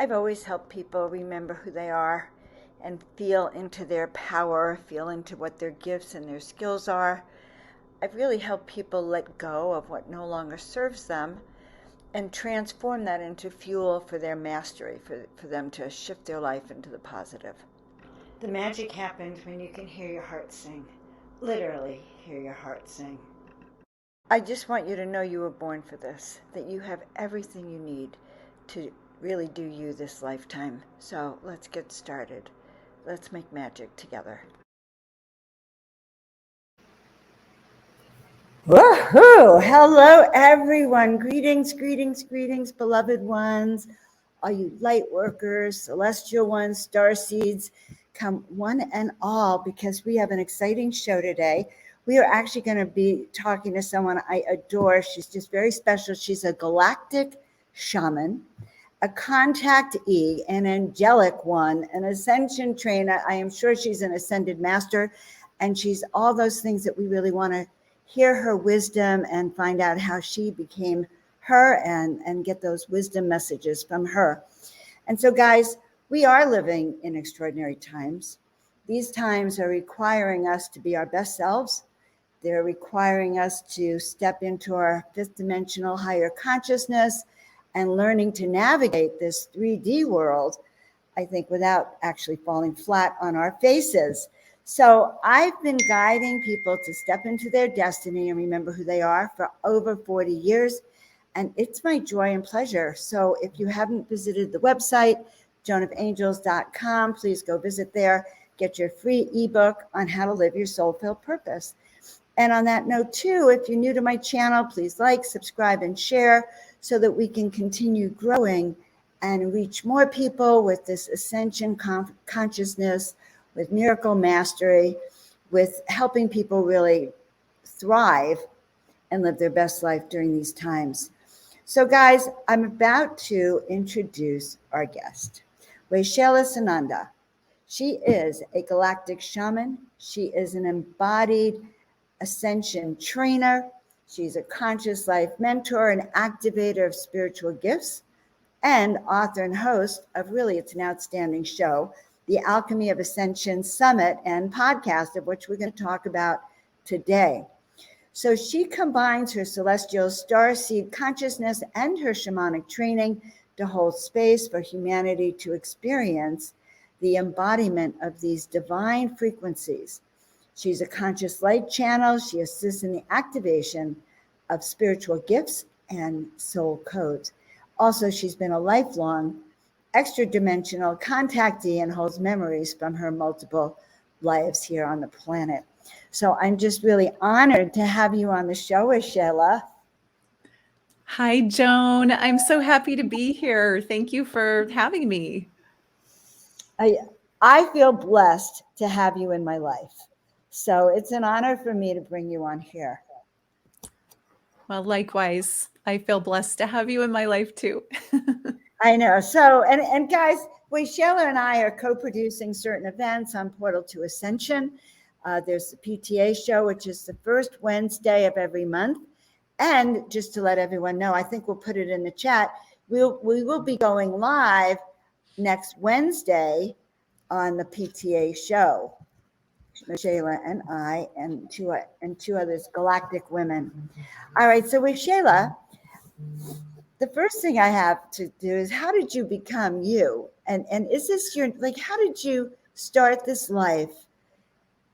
I've always helped people remember who they are and feel into their power, feel into what their gifts and their skills are. I've really helped people let go of what no longer serves them and transform that into fuel for their mastery, for them to shift their life into the positive. The magic happens when you can hear your heart sing. Literally hear your heart sing. I just want you to know you were born for this, that you have everything you need to really do you this lifetime. So let's get started. Let's make magic together. Woohoo! Hello, everyone. Greetings, greetings, greetings, beloved ones. All you light workers, celestial ones, star seeds, come one and all, because we have an exciting show today. We are actually going to be talking to someone I adore. She's just very special. She's a galactic shaman, a contactee, an angelic one, an ascension trainer. I am sure she's an ascended master, and she's all those things that we really want to hear her wisdom and find out how she became her and get those wisdom messages from her. And so, guys, we are living in extraordinary times. These times are requiring us to be our best selves. They're requiring us to step into our fifth dimensional higher consciousness and learning to navigate this 3D world, I think, without actually falling flat on our faces. So I've been guiding people to step into their destiny and remember who they are for over 40 years. And it's my joy and pleasure. So if you haven't visited the website, joanofangels.com, please go visit there. Get your free ebook on how to live your soul-filled purpose. And on that note, too, if you're new to my channel, please like, subscribe, and share so that we can continue growing and reach more people with this ascension consciousness, with miracle mastery, with helping people really thrive and live their best life during these times. So, guys, I'm about to introduce our guest, Waxela Sananda. She is a galactic shaman. She is an embodied ascension trainer. She's a conscious life mentor and activator of spiritual gifts, and author and host of, really, it's an outstanding show, the Alchemy of Ascension Summit and podcast, of which we're going to talk about today. So she combines her celestial starseed consciousness and her shamanic training to hold space for humanity to experience the embodiment of these divine frequencies. She's a conscious light channel. She assists in the activation of spiritual gifts and soul codes. Also, she's been a lifelong extra-dimensional contactee and holds memories from her multiple lives here on the planet. So I'm just really honored to have you on the show, Waxela. Hi, Joan. I'm so happy to be here. Thank you for having me. I feel blessed to have you in my life. So it's an honor for me to bring you on here. Well, likewise, I feel blessed to have you in my life too. I know. So, and guys, Waxela and I are co-producing certain events on Portal to Ascension. There's the PTA show, which is the first Wednesday of every month. And just to let everyone know, I think we'll put it in the chat. We will be going live next Wednesday on the PTA show. Waxela and I and two others, galactic women. All right, so Waxela, the first thing I have to do is, how did you become you? And is this your, like, how did you start this life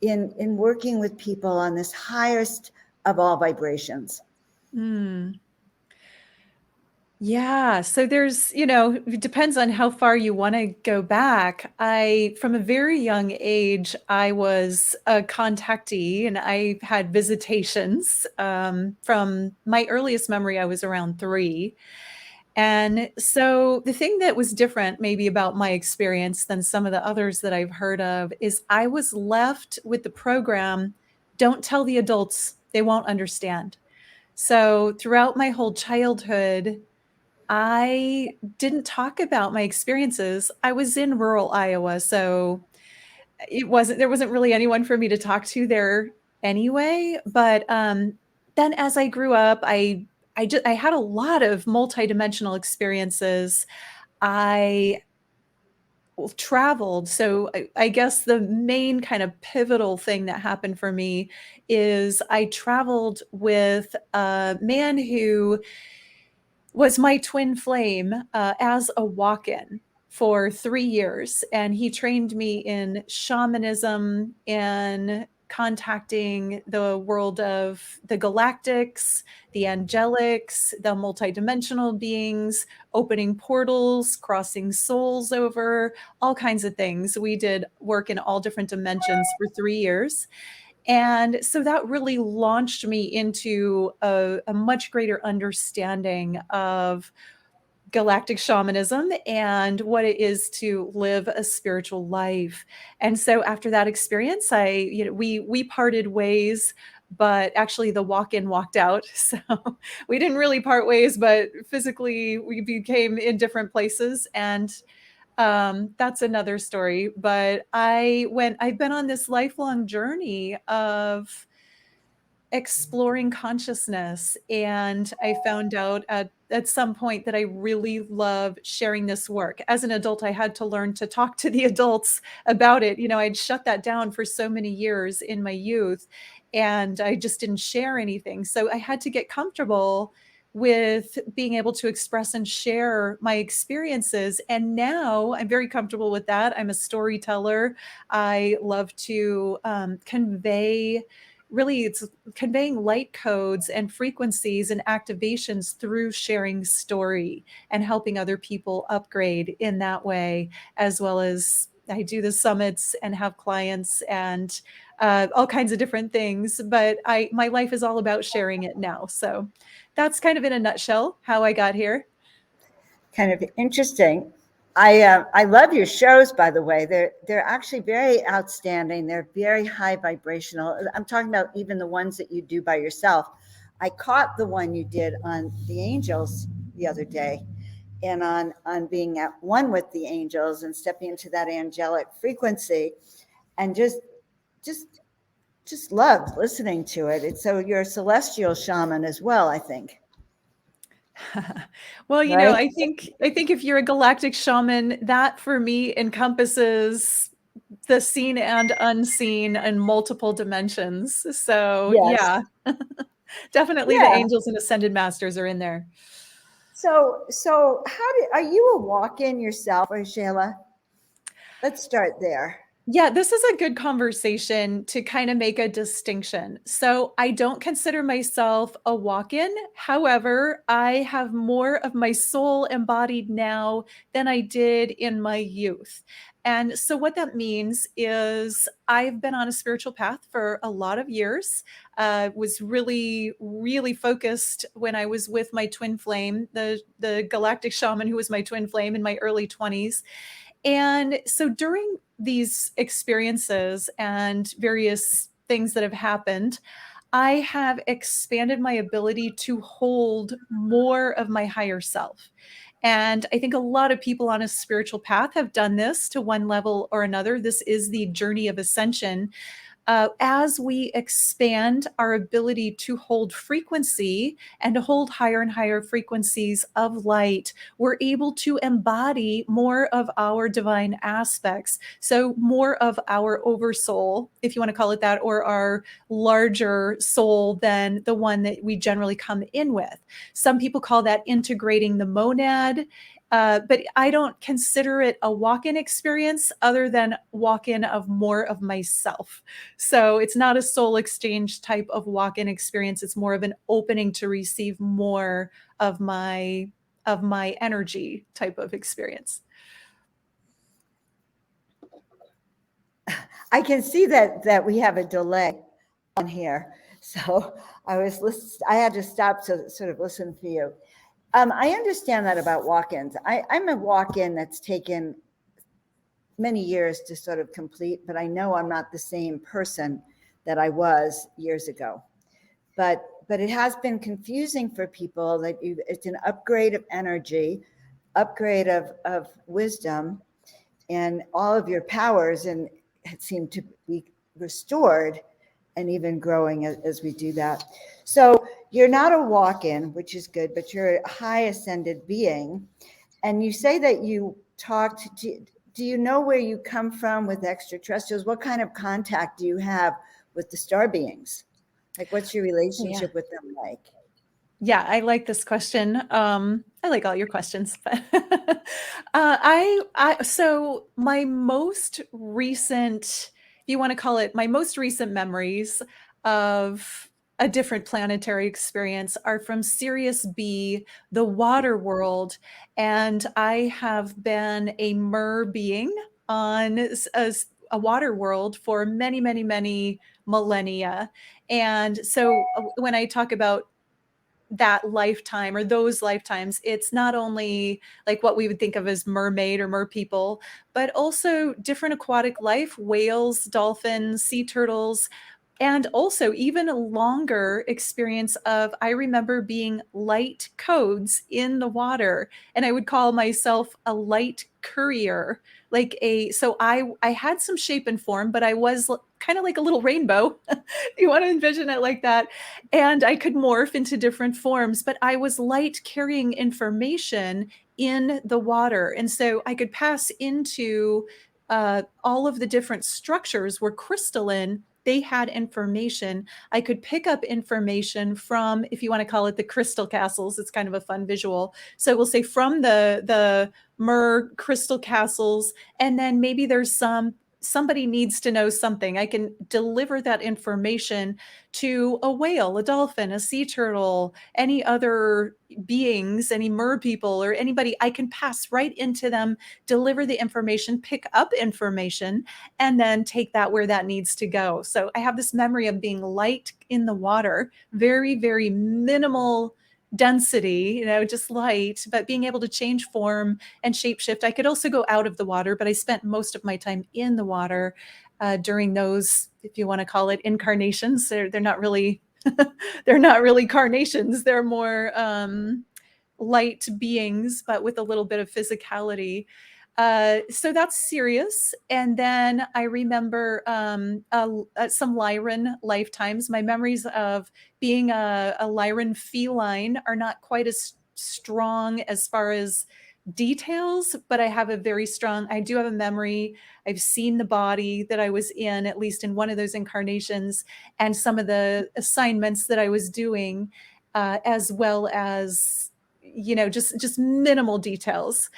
in working with people on this highest of all vibrations? Yeah, so there's, it depends on how far you want to go back. From a very young age, I was a contactee and I had visitations. From my earliest memory, I was around 3. And so the thing that was different maybe about my experience than some of the others that I've heard of is I was left with the program, don't tell the adults, they won't understand. So throughout my whole childhood, I didn't talk about my experiences. I was in rural Iowa, so there wasn't really anyone for me to talk to there anyway. But then as I grew up, I had a lot of multidimensional experiences. I traveled. So I guess the main kind of pivotal thing that happened for me is I traveled with a man who was my twin flame as a walk-in for 3 years, and he trained me in shamanism and contacting the world of the galactics, the angelics, the multidimensional beings, opening portals, crossing souls over, all kinds of things. We did work in all different dimensions for 3 years. And so that really launched me into a much greater understanding of galactic shamanism and what it is to live a spiritual life. And so after that experience, we parted ways, but actually the walk-in walked out. So we didn't really part ways, but physically we became in different places. And that's another story. But I've been on this lifelong journey of exploring consciousness, and I found out at some point that I really love sharing this work. As an adult, I had to learn to talk to the adults about it. I'd shut that down for so many years in my youth, and I just didn't share anything. So I had to get comfortable with being able to express and share my experiences. And now I'm very comfortable with that. I'm a storyteller. I love to convey, really, it's conveying light codes and frequencies and activations through sharing story and helping other people upgrade in that way, as well as I do the summits and have clients and all kinds of different things. But my life is all about sharing it now. So that's kind of in a nutshell how I got here. Kind of interesting. I love your shows, by the way. They're actually very outstanding. They're very high vibrational. I'm talking about even the ones that you do by yourself. I caught the one you did on the angels the other day, and on being at one with the angels and stepping into that angelic frequency, and just just loved listening to it. So you're a celestial shaman as well, I think, Well, right? I think if you're a galactic shaman, that for me encompasses the seen and unseen and multiple dimensions. So, Yes. yeah, definitely the Yeah. angels and ascended masters are in there. So are you a walk-in yourself, or Shayla? Let's start there. Yeah, this is a good conversation to kind of make a distinction. So, I don't consider myself a walk in. However, I have more of my soul embodied now than I did in my youth. And so, what that means is I've been on a spiritual path for a lot of years. Was really, really focused when I was with my twin flame, the galactic shaman who was my twin flame in my early 20s. And so during these experiences and various things that have happened, I have expanded my ability to hold more of my higher self. And I think a lot of people on a spiritual path have done this to one level or another. This is the journey of ascension. As we expand our ability to hold frequency and to hold higher and higher frequencies of light, we're able to embody more of our divine aspects. So, more of our oversoul, if you want to call it that, or our larger soul than the one that we generally come in with. Some people call that integrating the monad. But I don't consider it a walk in experience other than walk in of more of myself. So it's not a soul exchange type of walk-in experience. It's more of an opening to receive more of my energy type of experience. I can see that we have a delay on here, so I had to stop to sort of listen for you. I understand that about walk-ins. I'm a walk-in that's taken many years to sort of complete, but I know I'm not the same person that I was years ago. But it has been confusing for people that it's an upgrade of energy, upgrade of wisdom, and all of your powers, and it seemed to be restored and even growing as we do that. So you're not a walk-in, which is good, but you're a high ascended being. And you say that you talked, do you know where you come from with extraterrestrials? What kind of contact do you have with the star beings? Like, what's your Yeah. relationship with them like? Yeah, I like this question. I like all your questions, but so my most recent, if you want to call it, my most recent memories of a different planetary experience are from Sirius B, the water world, and I have been a mer being on a water world for many, many, many millennia. And so when I talk about that lifetime or those lifetimes, it's not only like what we would think of as mermaid or mer people, but also different aquatic life, whales, dolphins, sea turtles, and also even a longer experience of I remember being light codes in the water, and I would call myself a light courier, like a so I had some shape and form, but I was kind of like a little rainbow. You want to envision it like that, and I could morph into different forms, but I was light carrying information in the water. And so I could pass into all of the different structures were crystalline. They had information. I could pick up information from, if you want to call it the crystal castles, it's kind of a fun visual. So we'll say from the Mer crystal castles, and then maybe there's somebody needs to know something. I can deliver that information to a whale, a dolphin, a sea turtle, any other beings, any mer people or anybody. I can pass right into them, deliver the information, pick up information, and then take that where that needs to go. So I have this memory of being light in the water, very, very minimal density, just light, but being able to change form and shapeshift. I could also go out of the water, but I spent most of my time in the water during those, if you want to call it incarnations. They're not really they're not really carnations. They're more light beings, but with a little bit of physicality. So that's serious. And then I remember some Lyran lifetimes. My memories of being a Lyran feline are not quite as strong as far as details, but I do have a memory. I've seen the body that I was in, at least in one of those incarnations, and some of the assignments that I was doing, as well as, just minimal details.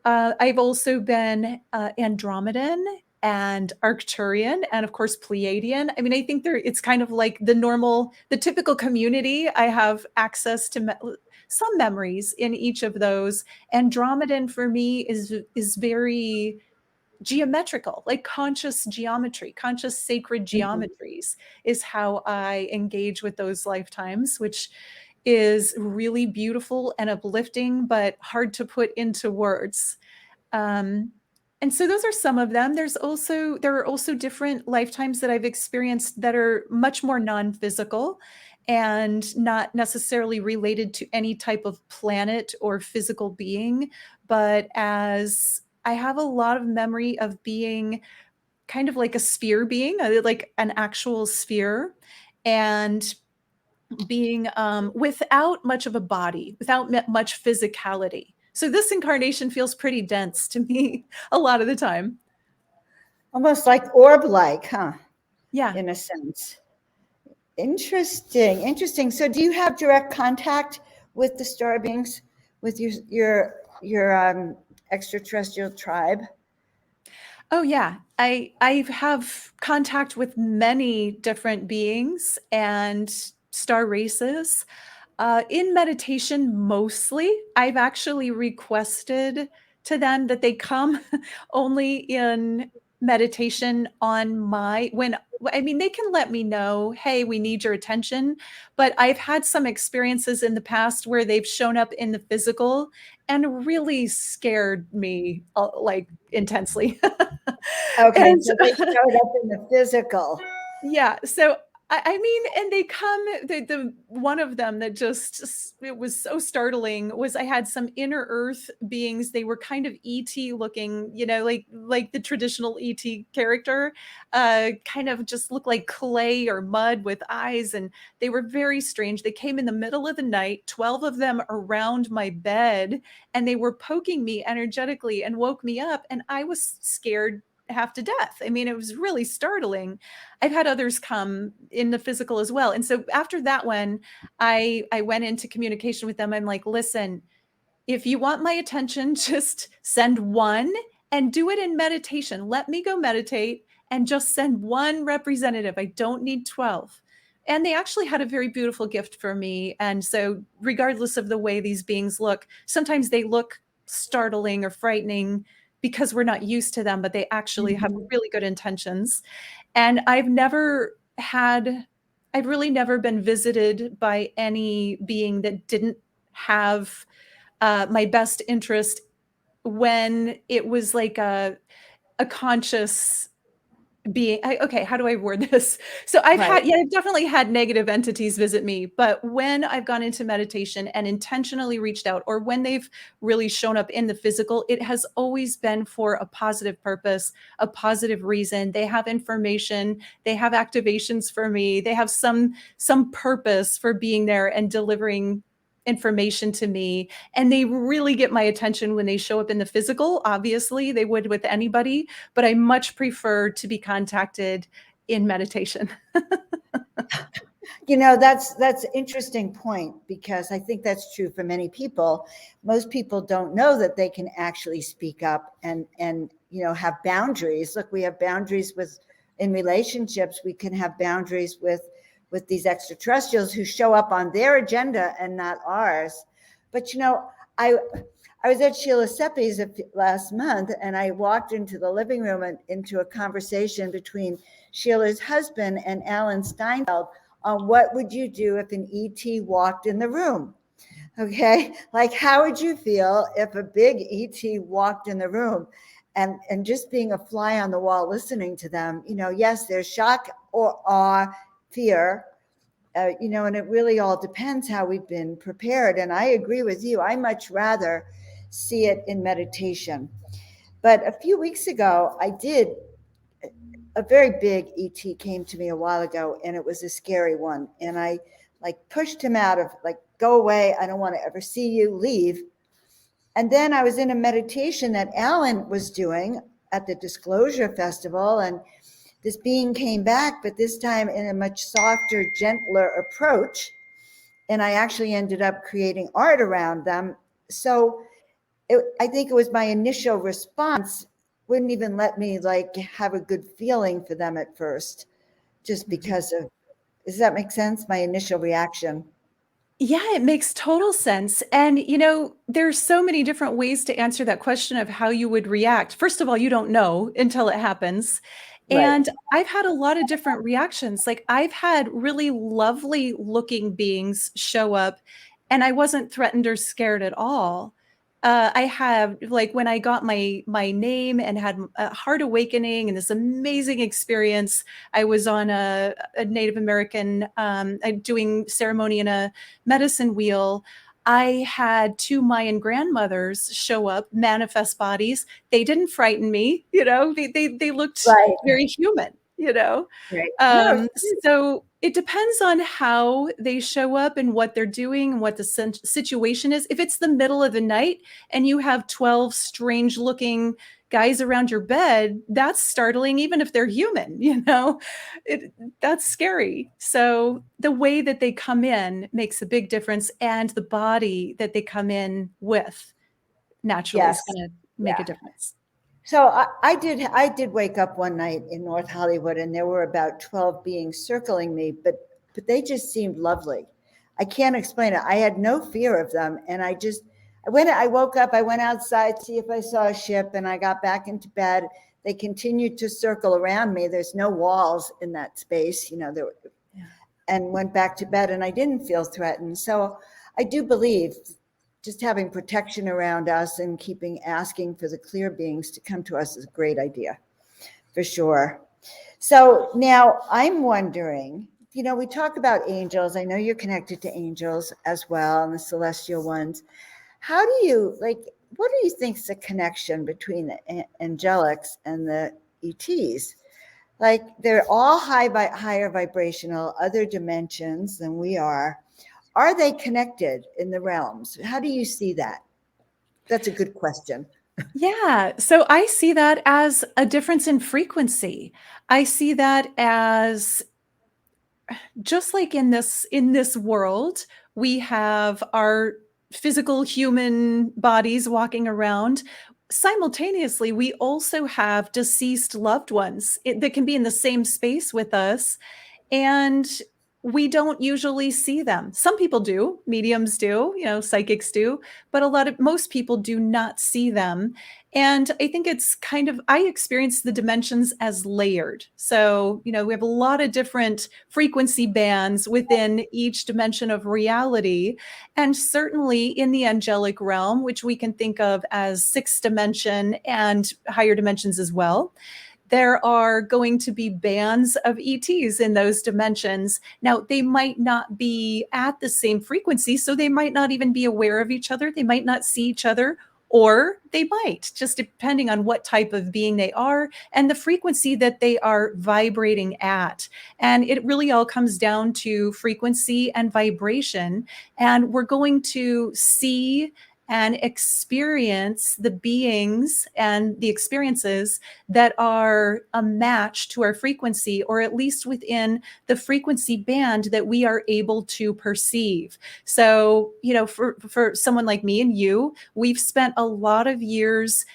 I've also been Andromedan and Arcturian, and of course Pleiadian. I mean, I think it's kind of like the typical community. I have access to some memories in each of those. Andromedan for me is very geometrical, like conscious geometry, conscious sacred Mhm. geometries is how I engage with those lifetimes, which is really beautiful and uplifting, but hard to put into words. Um, and so those are some of them. There are also different lifetimes that I've experienced that are much more non-physical and not necessarily related to any type of planet or physical being, but as I have a lot of memory of being kind of like a sphere being, like an actual sphere, and being without much of a body, without much physicality. So this incarnation feels pretty dense to me a lot of the time. Almost like orb-like, huh? Yeah. In a sense. Interesting, interesting. So, do you have direct contact with the star beings, with your extraterrestrial tribe? Oh yeah. I have contact with many different beings and star races. In meditation, mostly, I've actually requested to them that they come only in meditation on I mean, they can let me know, hey, we need your attention. But I've had some experiences in the past where they've shown up in the physical and really scared me like intensely. Okay, And so they showed up in the physical. yeah, so I mean, and they come, the one of them that just, it was so startling was I had some inner earth beings. They were kind of ET looking, like the traditional ET character, kind of just looked like clay or mud with eyes. And they were very strange. They came in the middle of the night, 12 of them around my bed, and they were poking me energetically and woke me up. And I was scared half to death. I mean, it was really startling. I've had others come in the physical as well. And so after that one, I went into communication with them. I'm like, listen, if you want my attention, just send one and do it in meditation. Let me go meditate and just send one representative. I don't need 12. And they actually had a very beautiful gift for me. And so, regardless of the way these beings look, sometimes they look startling or frightening because we're not used to them, but they actually have really good intentions. And I've really never been visited by any being that didn't have my best interest when it was like a conscious being. Okay, how do I word this? So Right. I've definitely had negative entities visit me, but when I've gone into meditation and intentionally reached out, or when they've really shown up in the physical, it has always been for a positive purpose, a positive reason. They have information, they have activations for me, they have some purpose for being there and delivering information to me. And they really get my attention when they show up in the physical. Obviously, they would with anybody, but I much prefer to be contacted in meditation. That's an interesting point, because I think that's true for many people. Most people don't know that they can actually speak up and have boundaries. Look, we have boundaries in relationships. We can have boundaries with these extraterrestrials who show up on their agenda and not ours. But I was at Sheila Seppi's last month, and I walked into the living room and into a conversation between Sheila's husband and Alan Steinfeld on what would you do if an ET walked in the room? Okay, like how would you feel if a big ET walked in the room? And just being a fly on the wall, listening to them, yes, there's shock or awe, fear, and it really all depends how we've been prepared. And I agree with you. I much rather see it in meditation. But a few weeks ago, a very big ET came to me a while ago, and it was a scary one. And I pushed him out of, go away. I don't want to ever see you, leave. And then I was in a meditation that Alan was doing at the Disclosure Festival, and this being came back, but this time in a much softer, gentler approach. And I actually ended up creating art around them. So I think it was my initial response wouldn't even let me have a good feeling for them at first, just because of, does that make sense? My initial reaction. Yeah, it makes total sense. And, there's so many different ways to answer that question of how you would react. First of all, you don't know until it happens. Right. And I've had a lot of different reactions. Like, I've had really lovely looking beings show up, and I wasn't threatened or scared at all. I have, like, when I got my name and had a heart awakening and this amazing experience. I was on a Native American doing ceremony in a medicine wheel. I had two Mayan grandmothers show up, manifest bodies. They didn't frighten me, they looked Right. very human. Right. No. So it depends on how they show up and what they're doing and what the situation is. If it's the middle of the night and you have 12 strange looking guys around your bed, that's startling, even if they're human, that's scary. So the way that they come in makes a big difference, and the body that they come in with naturally is Yes. going to make a difference. So I did wake up one night in North Hollywood, and there were about 12 beings circling me, but they just seemed lovely. I can't explain it. I had no fear of them, and I woke up, I went outside to see if I saw a ship, and I got back into bed. They continued to circle around me. There's no walls in that space, and went back to bed, and I didn't feel threatened. So I do believe just having protection around us and asking for the clear beings to come to us is a great idea, for sure. So now I'm wondering, we talk about angels. I know you're connected to angels as well, and the celestial ones. How do you like? What do you think is the connection between the angelics and the ETs? Like they're all higher vibrational, other dimensions than we are. Are they connected in the realms? How do you see that? That's a good question. Yeah, so I see that as a difference in frequency. I see that as just like in this world, we have our physical human bodies walking around. Simultaneously, we also have deceased loved ones that can be in the same space with us, and we don't usually see them. Some people do, mediums do, psychics do, but most people do not see them. And I think it's I experience the dimensions as layered. So, we have a lot of different frequency bands within each dimension of reality. And certainly in the angelic realm, which we can think of as sixth dimension and higher dimensions as well, there are going to be bands of ETs in those dimensions. Now, they might not be at the same frequency, so they might not even be aware of each other. They might not see each other, or they might, just depending on what type of being they are and the frequency that they are vibrating at. And it really all comes down to frequency and vibration. And we're going to see and experience the beings and the experiences that are a match to our frequency, or at least within the frequency band that we are able to perceive. So, for someone like me and you, we've spent a lot of years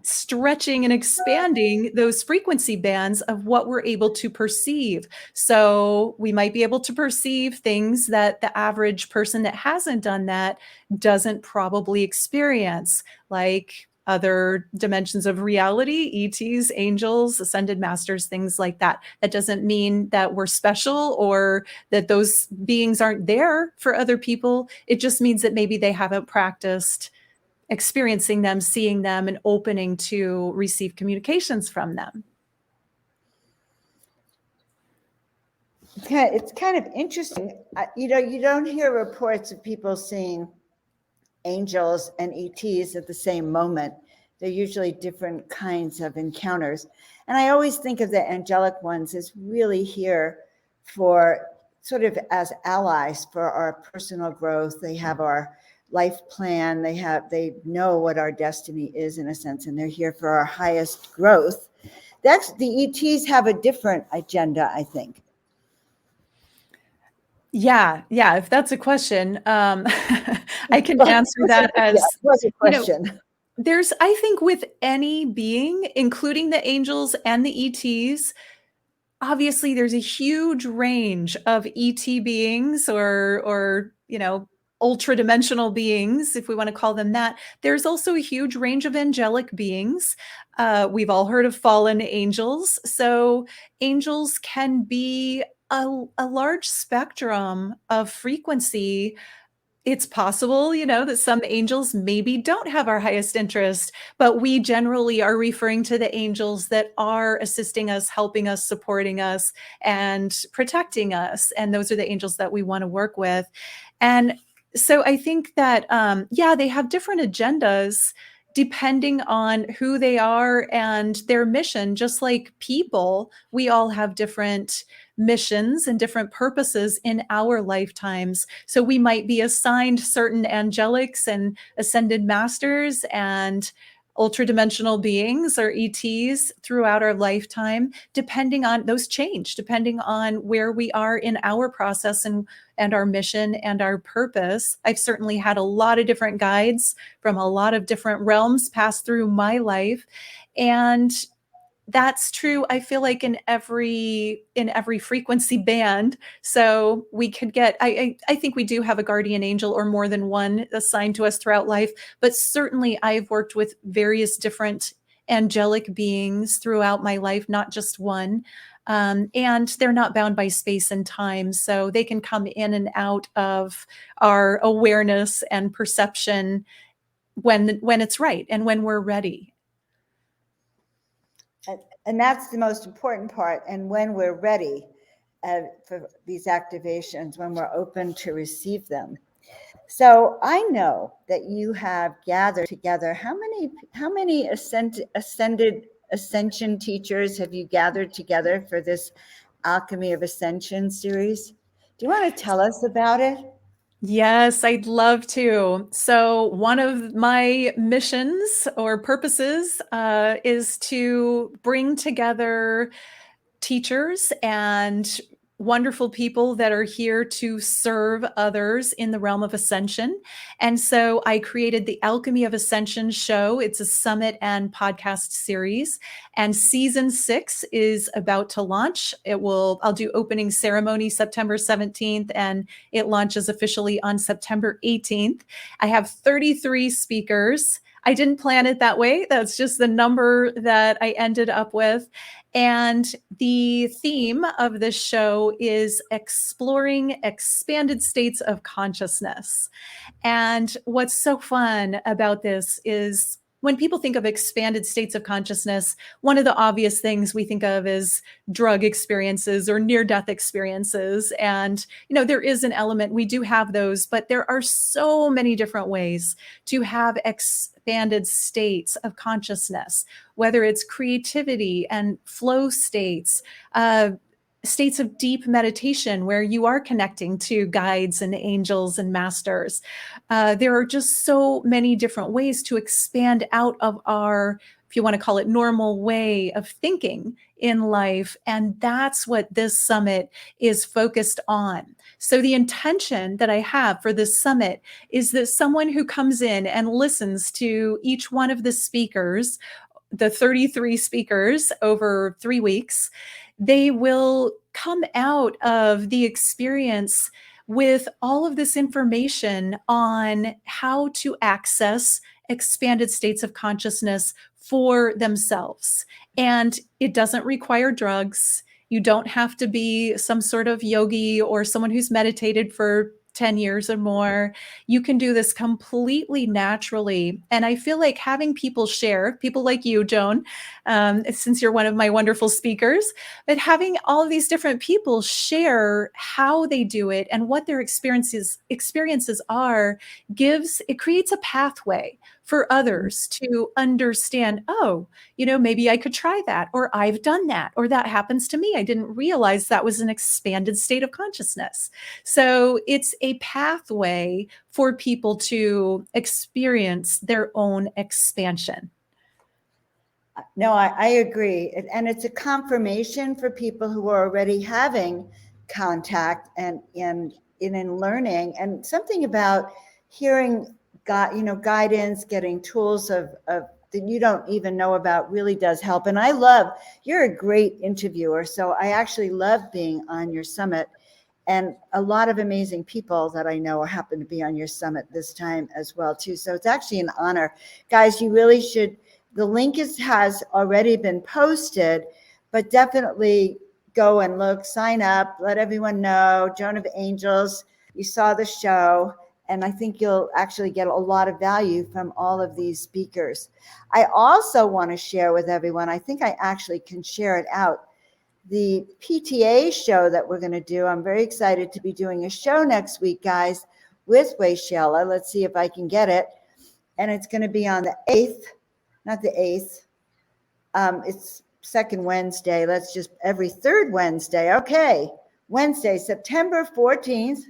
stretching and expanding those frequency bands of what we're able to perceive. So we might be able to perceive things that the average person that hasn't done that doesn't probably experience, like other dimensions of reality, ETs, angels, ascended masters, things like that. That doesn't mean that we're special or that those beings aren't there for other people. It just means that maybe they haven't practiced experiencing them, seeing them, and opening to receive communications from them. Yeah, it's kind of interesting. You don't hear reports of people seeing angels and ETs at the same moment. They're usually different kinds of encounters. And I always think of the angelic ones as really here for sort of as allies for our personal growth. They have our life plan. They know what our destiny is in a sense, and they're here for our highest growth. That's the ETs have a different agenda, I think. Yeah. If that's a question, I can answer that as, what's a question? I think with any being, including the angels and the ETs, obviously there's a huge range of ET beings or ultra dimensional beings, if we want to call them that. There's also a huge range of angelic beings. We've all heard of fallen angels. So angels can be a large spectrum of frequency. It's possible, that some angels maybe don't have our highest interest, but we generally are referring to the angels that are assisting us, helping us, supporting us, and protecting us. And those are the angels that we want to work with. And so I think that, they have different agendas depending on who they are and their mission. Just like people, we all have different missions and different purposes in our lifetimes. So we might be assigned certain angelics and ascended masters and ultra dimensional beings or ETs throughout our lifetime, depending on those change, depending on where we are in our process and our mission and our purpose. I've certainly had a lot of different guides from a lot of different realms pass through my life. And that's true, I feel like in every frequency band. So we could get, I think we do have a guardian angel or more than one assigned to us throughout life, but certainly I've worked with various different angelic beings throughout my life, not just one. And they're not bound by space and time, so they can come in and out of our awareness and perception when it's right and when we're ready. And that's the most important part. And when we're ready, for these activations when we're open to receive them. So I know that you have gathered together. How many ascension teachers have you gathered together for this Alchemy of Ascension series? Do you want to tell us about it? Yes, I'd love to. So, one of my missions or purposes is to bring together teachers and wonderful people that are here to serve others in the realm of ascension. And so I created the Alchemy of Ascension show. It's a summit and podcast series. And season 6 is about to launch. I'll do opening ceremony September 17th, and it launches officially on September 18th. I have 33 speakers. I didn't plan it that way. That's just the number that I ended up with. And the theme of this show is exploring expanded states of consciousness. And what's so fun about this is when people think of expanded states of consciousness, one of the obvious things we think of is drug experiences or near-death experiences. And, there is an element, we do have those, but there are so many different ways to have expanded states of consciousness, whether it's creativity and flow states, states of deep meditation where you are connecting to guides and angels and masters. There are just so many different ways to expand out of our, if you want to call it, normal way of thinking in life. And that's what this summit is focused on. So the intention that I have for this summit is that someone who comes in and listens to each one of the speakers, the 33 speakers over 3 weeks, they will come out of the experience with all of this information on how to access expanded states of consciousness for themselves. And it doesn't require drugs. You don't have to be some sort of yogi or someone who's meditated for 10 years or more. You can do this completely naturally. And I feel like having people share, people like you, Joan, since you're one of my wonderful speakers, but having all of these different people share how they do it and what their experiences are, it creates a pathway for others to understand, oh, maybe I could try that, or I've done that, or that happens to me. I didn't realize that was an expanded state of consciousness. So it's a pathway for people to experience their own expansion. No, I agree. And it's a confirmation for people who are already having contact and in learning, and something about hearing guidance, getting tools of that you don't even know about really does help. And you're a great interviewer. So I actually love being on your summit, and a lot of amazing people that I know happen to be on your summit this time as well too. So it's actually an honor. Guys, you really should. The link has already been posted, but definitely go and look, sign up, let everyone know. Joan of Angels, you saw the show, and I think you'll actually get a lot of value from all of these speakers. I also want to share with everyone, I think I actually can share it out, the PTA show that we're going to do. I'm very excited to be doing a show next week, guys, with Waxela. Let's see if I can get it. And it's going to be on the 8th. Not the 8th. It's second Wednesday. Every third Wednesday. Okay. Wednesday, September 14th,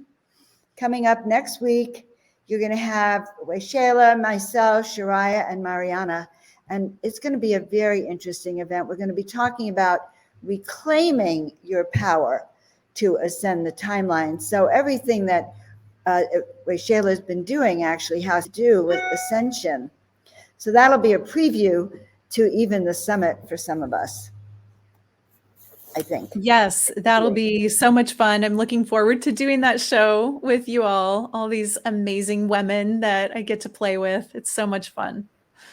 coming up next week. You're going to have Waxela, myself, Shariah, and Mariana. And it's going to be a very interesting event. We're going to be talking about reclaiming your power to ascend the timeline. So everything that Waxela has been doing actually has to do with ascension. So that'll be a preview to even the summit for some of us, I think. Yes, that'll be so much fun. I'm looking forward to doing that show with you all these amazing women that I get to play with. It's so much fun.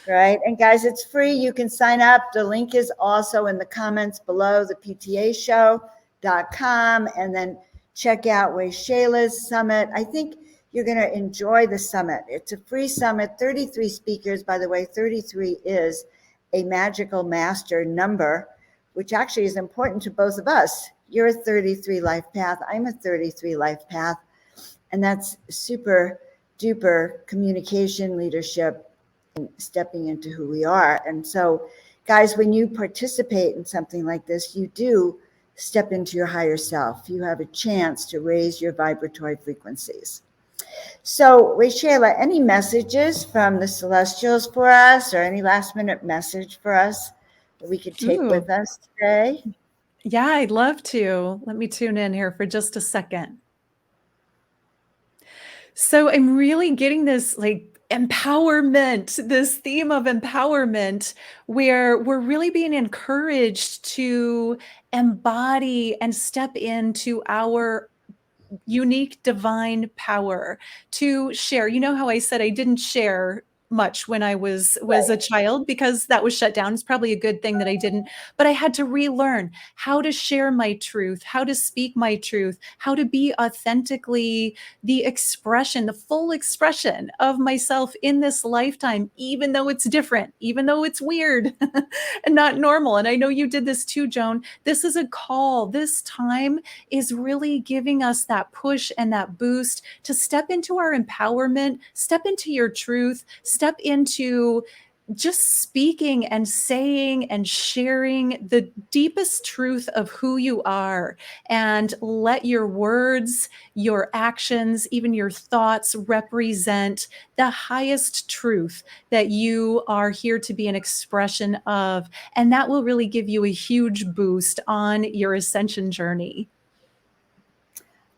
Right. And guys, it's free. You can sign up. The link is also in the comments below, the PTAshow.com, and then check out Waxela's summit. I think you're going to enjoy the summit. It's a free summit, 33 speakers. By the way, 33 is a magical master number, which actually is important to both of us. You're a 33 life path. I'm a 33 life path. And that's super duper communication, leadership, and stepping into who we are. And so, guys, when you participate in something like this, you do step into your higher self. You have a chance to raise your vibratory frequencies. So, Waxela, any messages from the celestials for us, or any last minute message for us that we could take Ooh. with us today? Yeah, I'd love to. Let me tune in here for just a second. So I'm really getting this like empowerment, this theme of empowerment, where we're really being encouraged to embody and step into our unique divine power to share. You know how I said I didn't share much when I was a Right. child because that was shut down. It's probably a good thing that I didn't, but I had to relearn how to share my truth, how to speak my truth, how to be authentically the expression, the full expression of myself in this lifetime, even though it's different, even though it's weird and not normal. And I know you did this too, Joan. This is a call. This time is really giving us that push and that boost to step into our empowerment, step into your truth, step into just speaking and saying and sharing the deepest truth of who you are, and let your words, your actions, even your thoughts represent the highest truth that you are here to be an expression of. And that will really give you a huge boost on your ascension journey.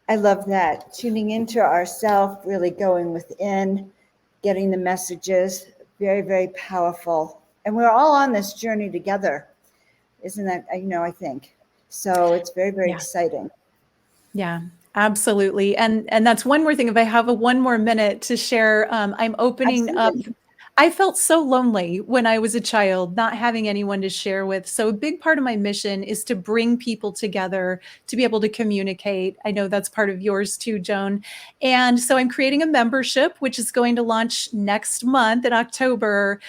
I love that. Tuning into ourself, really going within, getting the messages, very, very powerful. And we're all on this journey together. Isn't that, I think. So it's very, very Yeah. exciting. Yeah, absolutely. And that's one more thing. If I have one more minute to share, I'm opening up. Absolutely. I felt so lonely when I was a child, not having anyone to share with. So a big part of my mission is to bring people together to be able to communicate. I know that's part of yours too, Joan. And so I'm creating a membership, which is going to launch next month in October,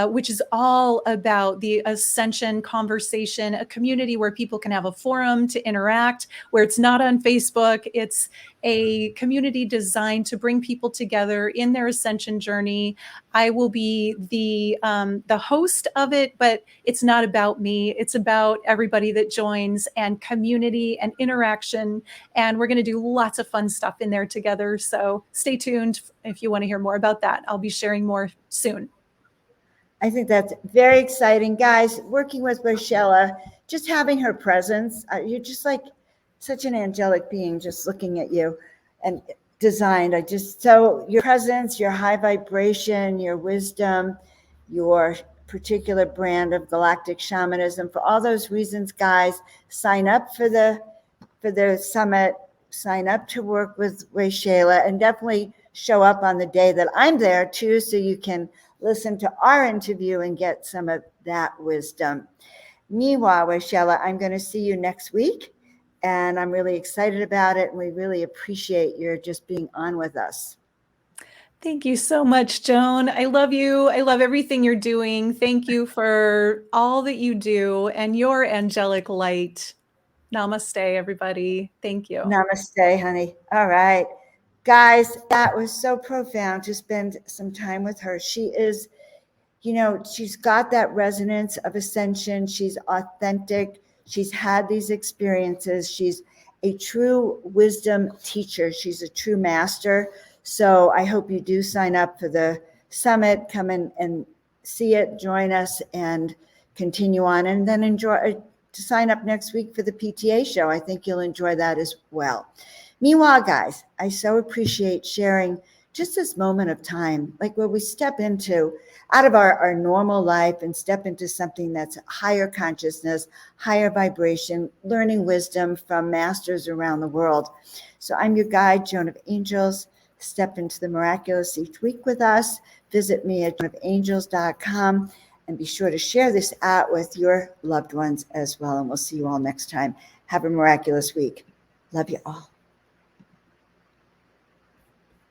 which is all about the Ascension conversation, a community where people can have a forum to interact, where it's not on Facebook. It's a community designed to bring people together in their ascension journey. I will be the host of it, but it's not about me. It's about everybody that joins, and community and interaction. And we're going to do lots of fun stuff in there together. So stay tuned if you want to hear more about that. I'll be sharing more soon. I think that's very exciting. Guys, working with Waxela, just having her presence, you're just like such an angelic being just looking at you and designed. So your presence, your high vibration, your wisdom, your particular brand of galactic shamanism, for all those reasons, guys, sign up for the summit, sign up to work with Waxela, and definitely show up on the day that I'm there too, so you can listen to our interview and get some of that wisdom. Meanwhile, Waxela, I'm going to see you next week, and I'm really excited about it, and we really appreciate your just being on with us. Thank you so much, Joan. I love you. I love everything you're doing. Thank you for all that you do and your angelic light. Namaste, everybody. Thank you. Namaste, honey. All right. Guys, that was so profound to spend some time with her. She is, she's got that resonance of ascension. She's authentic. She's had these experiences. She's a true wisdom teacher. She's a true master. So I hope you do sign up for the summit, come in and see it, join us, and continue on, and then enjoy to sign up next week for the PTA show. I think you'll enjoy that as well. Meanwhile, guys, I so appreciate sharing just this moment of time, like where we step into out of our normal life and step into something that's higher consciousness, higher vibration, learning wisdom from masters around the world. So I'm your guide, Joan of Angels. Step into the miraculous each week with us. Visit me at joanofangels.com, and be sure to share this out with your loved ones as well. And we'll see you all next time. Have a miraculous week. Love you all.